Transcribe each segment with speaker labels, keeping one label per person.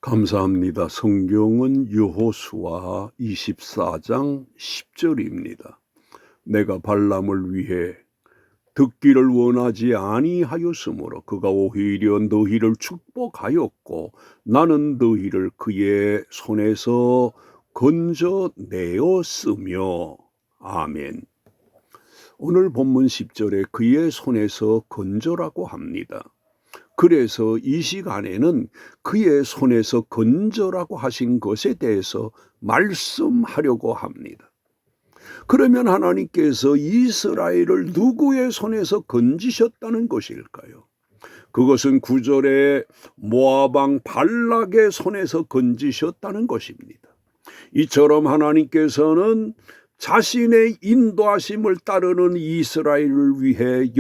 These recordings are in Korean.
Speaker 1: 감사합니다. 성경은 여호수아 24장 10절입니다. 내가 발람을 위해 듣기를 원하지 아니하였으므로 그가 오히려 너희를 축복하였고 나는 너희를 그의 손에서 건져내었으며. 아멘. 오늘 본문 10절에 그의 손에서 건져라고 합니다. 그래서 이 시간에는 그의 손에서 건져라고 하신 것에 대해서 말씀하려고 합니다. 그러면 하나님께서 이스라엘을 누구의 손에서 건지셨다는 것일까요? 그것은 9절에 모압 왕 발락의 손에서 건지셨다는 것입니다. 이처럼 하나님께서는 자신의 인도하심을 따르는 이스라엘을 위해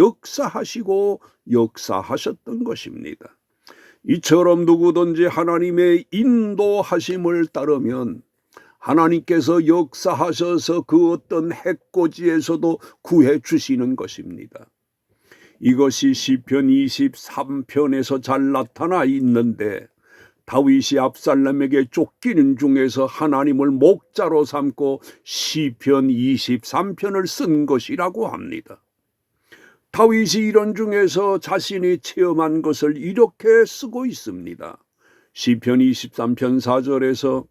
Speaker 1: 역사하셨던 것입니다. 이처럼 누구든지 하나님의 인도하심을 따르면 하나님께서 역사하셔서 그 어떤 해코지에서도 구해 주시는 것입니다. 이것이 시편 23편에서 잘 나타나 있는데, 다윗이 압살롬에게 쫓기는 중에서 하나님을 목자로 삼고 시편 23편을 쓴 것이라고 합니다. 다윗이 이런 중에서 자신이 체험한 것을 이렇게 쓰고 있습니다. 시편 23편 4절에서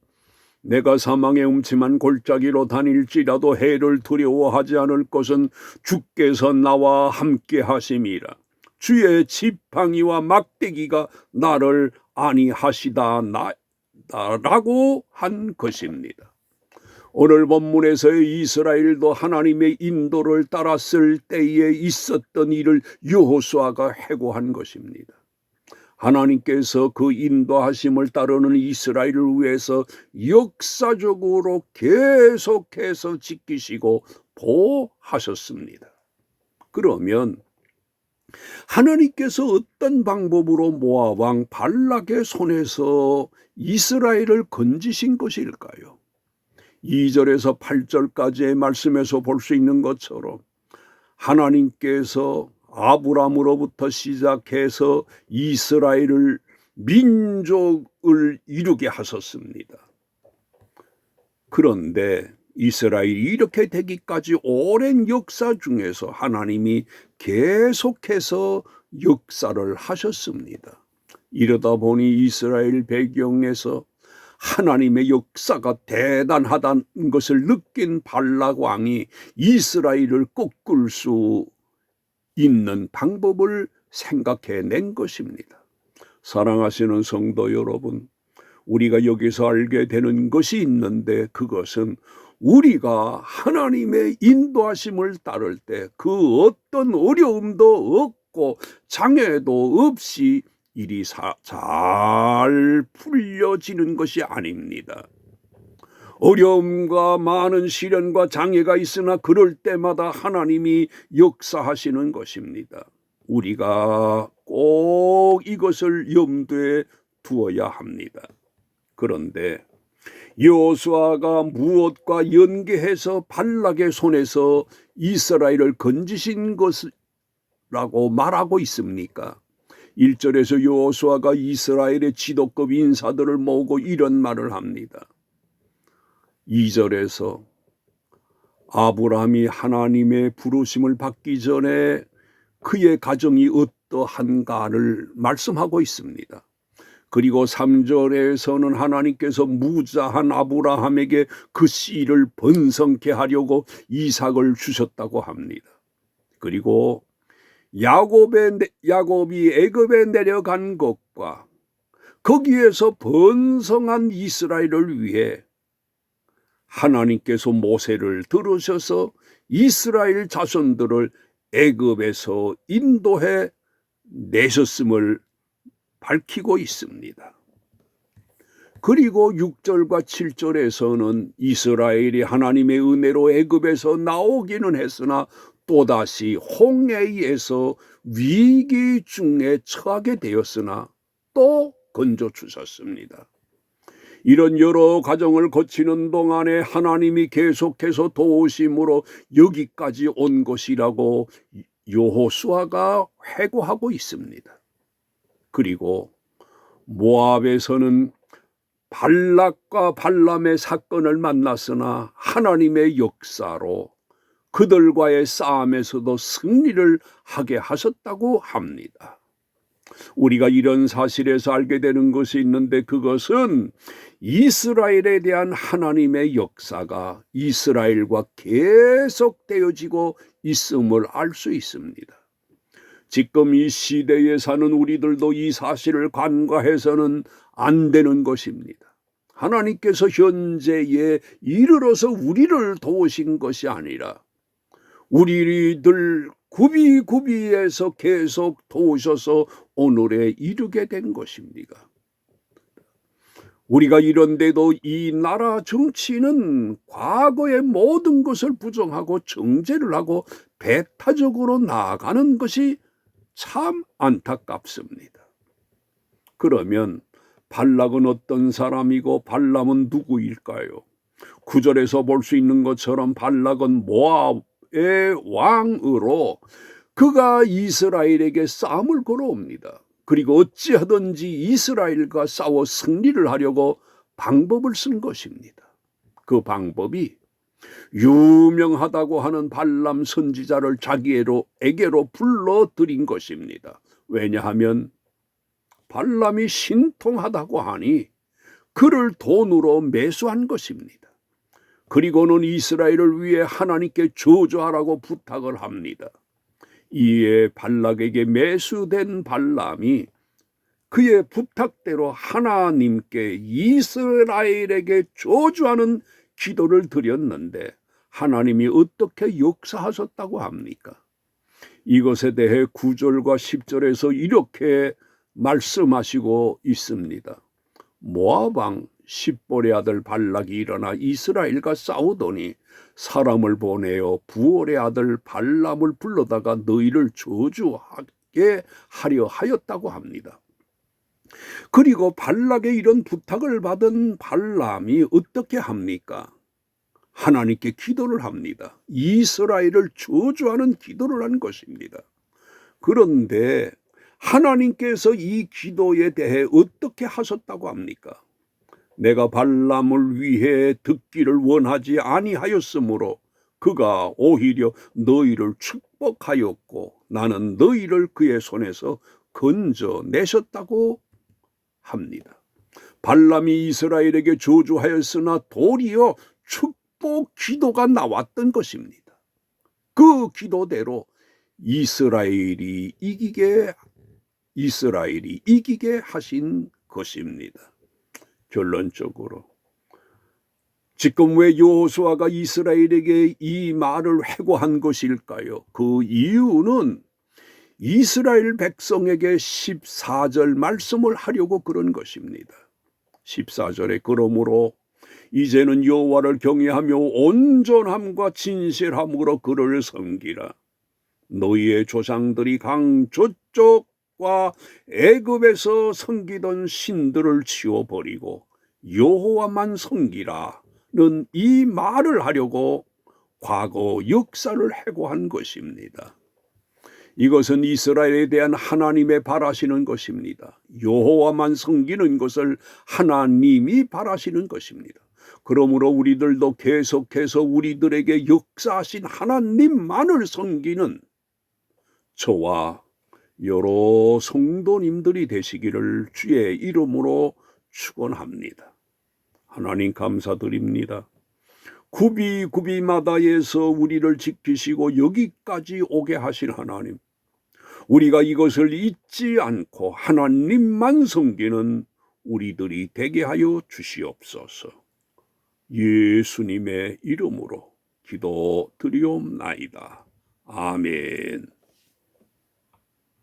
Speaker 1: 내가 사망의 음침한 골짜기로 다닐지라도 해를 두려워하지 않을 것은 주께서 나와 함께 하심이라. 주의 지팡이와 막대기가 나를 아니하시다 라고 한 것입니다. 오늘 본문에서의 이스라엘도 하나님의 인도를 따랐을 때에 있었던 일을 여호수아가 회고한 것입니다. 하나님께서 그 인도하심을 따르는 이스라엘을 위해서 역사적으로 계속해서 지키시고 보호하셨습니다. 그러면 하나님께서 어떤 방법으로 모압 왕 발락의 손에서 이스라엘을 건지신 것일까요? 2절에서 8절까지의 말씀에서 볼 수 있는 것처럼 하나님께서 아브람으로부터 시작해서 이스라엘을 민족을 이루게 하셨습니다. 그런데 이스라엘이 이렇게 되기까지 오랜 역사 중에서 하나님이 계속해서 역사를 하셨습니다. 이러다 보니 이스라엘 배경에서 하나님의 역사가 대단하다는 것을 느낀 발락 왕이 이스라엘을 꺾을 수 있는 방법을 생각해낸 것입니다. 사랑하시는 성도 여러분, 우리가 여기서 알게 되는 것이 있는데, 그것은 우리가 하나님의 인도하심을 따를 때 그 어떤 어려움도 없고 장애도 없이 일이 잘 풀려지는 것이 아닙니다. 어려움과 많은 시련과 장애가 있으나 그럴 때마다 하나님이 역사하시는 것입니다. 우리가 꼭 이것을 염두에 두어야 합니다. 그런데 여호수아가 무엇과 연계해서 발락의 손에서 이스라엘을 건지신 것이라고 말하고 있습니까? 1절에서 여호수아가 이스라엘의 지도급 인사들을 모으고 이런 말을 합니다. 2절에서 아브라함이 하나님의 부르심을 받기 전에 그의 가정이 어떠한가를 말씀하고 있습니다. 그리고 3절에서는 하나님께서 무자한 아브라함에게 그 씨를 번성케 하려고 이삭을 주셨다고 합니다. 그리고 야곱이 애굽에 내려간 것과 거기에서 번성한 이스라엘을 위해 하나님께서 모세를 들으셔서 이스라엘 자손들을 애굽에서 인도해 내셨음을 밝히고 있습니다. 그리고 6절과 7절에서는 이스라엘이 하나님의 은혜로 애굽에서 나오기는 했으나 또다시 홍해에 의해서 위기 중에 처하게 되었으나 또 건져주셨습니다. 이런 여러 과정을 거치는 동안에 하나님이 계속해서 도우심으로 여기까지 온 것이라고 여호수아가 회고하고 있습니다. 그리고 모압에서는 발락과 발람의 사건을 만났으나 하나님의 역사로 그들과의 싸움에서도 승리를 하게 하셨다고 합니다. 우리가 이런 사실에서 알게 되는 것이 있는데, 그것은 이스라엘에 대한 하나님의 역사가 이스라엘과 계속되어지고 있음을 알 수 있습니다. 지금 이 시대에 사는 우리들도 이 사실을 간과해서는 안 되는 것입니다. 하나님께서 현재에 이르러서 우리를 도우신 것이 아니라 우리들 구비구비에서 계속 도우셔서 오늘에 이르게 된 것입니다. 우리가 이런데도 이 나라 정치는 과거의 모든 것을 부정하고 정죄를 하고 배타적으로 나아가는 것이 참 안타깝습니다. 그러면 발락은 어떤 사람이고 발람은 누구일까요? 9절에서 볼 수 있는 것처럼 발락은 모압의 왕으로 그가 이스라엘에게 싸움을 걸어옵니다. 그리고 어찌하든지 이스라엘과 싸워 승리를 하려고 방법을 쓴 것입니다. 그 방법이 유명하다고 하는 발람 선지자를 자기에게로 불러들인 것입니다. 왜냐하면 발람이 신통하다고 하니 그를 돈으로 매수한 것입니다. 그리고는 이스라엘을 위해 하나님께 저주하라고 부탁을 합니다. 이에 발락에게 매수된 발람이 그의 부탁대로 하나님께 이스라엘에게 저주하는 기도를 드렸는데 하나님이 어떻게 역사하셨다고 합니까? 이것에 대해 9절과 10절에서 이렇게 말씀하시고 있습니다. 모압 왕 십볼의 아들 발락이 일어나 이스라엘과 싸우더니 사람을 보내어 부올의 아들 발람을 불러다가 너희를 저주하게 하려 하였다고 합니다. 그리고 발락의 이런 부탁을 받은 발람이 어떻게 합니까? 하나님께 기도를 합니다. 이스라엘을 저주하는 기도를 한 것입니다. 그런데 하나님께서 이 기도에 대해 어떻게 하셨다고 합니까? 내가 발람을 위해 듣기를 원하지 아니하였으므로 그가 오히려 너희를 축복하였고 나는 너희를 그의 손에서 건져내셨다고 합니다. 발람이 이스라엘에게 저주하였으나 도리어 축복 기도가 나왔던 것입니다. 그 기도대로 이스라엘이 이기게 하신 것입니다. 결론적으로 지금 왜 여호수아가 이스라엘에게 이 말을 회고한 것일까요? 그 이유는 이스라엘 백성에게 14절 말씀을 하려고 그런 것입니다. 14절에 그러므로 이제는 여호와를 경외하며 온전함과 진실함으로 그를 섬기라. 너희의 조상들이 강 저쪽과 애굽에서 섬기던 신들을 치워버리고 여호와만 섬기라는 이 말을 하려고 과거 역사를 회고한 것입니다. 이것은 이스라엘에 대한 하나님의 바라시는 것입니다. 여호와만 섬기는 것을 하나님이 바라시는 것입니다. 그러므로 우리들도 계속해서 우리들에게 역사하신 하나님만을 섬기는 저와 여러 성도님들이 되시기를 주의 이름으로 축원합니다. 하나님 감사드립니다. 구비마다에서 우리를 지키시고 여기까지 오게 하신 하나님, 우리가 이것을 잊지 않고 하나님만 섬기는 우리들이 되게 하여 주시옵소서. 예수님의 이름으로 기도드리옵나이다. 아멘.